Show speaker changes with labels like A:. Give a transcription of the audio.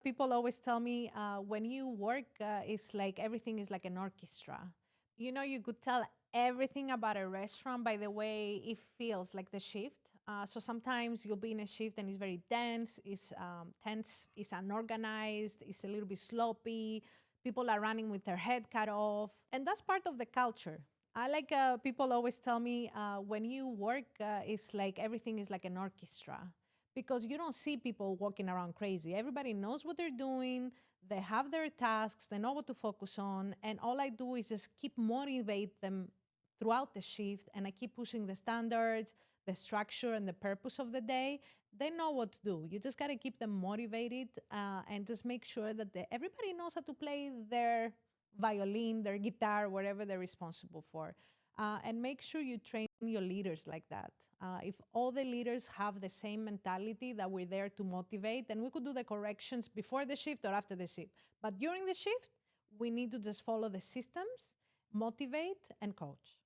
A: People always tell me when you work, it's like everything is like an orchestra. You could tell everything about a restaurant by the way it feels like the shift. So sometimes you'll be in a shift and it's very tense, it's unorganized, it's a little bit sloppy. People are running with their head cut off, and that's part of the culture. I like people always tell me when you work, it's like everything is like an orchestra because you don't see people walking around crazy. Everybody knows what they're doing. They have their tasks. They know what to focus on. And all I do is just keep motivate them throughout the shift. And I keep pushing the standards, the structure, and the purpose of the day. They know what to do. You just got to keep them motivated and just make sure that everybody knows how to play their violin, their guitar, whatever they're responsible for. And make sure you train your leaders like that. If all the leaders have the same mentality that we're there to motivate, then we could do the corrections before the shift or after the shift. But during the shift, we need to just follow the systems, motivate, and coach.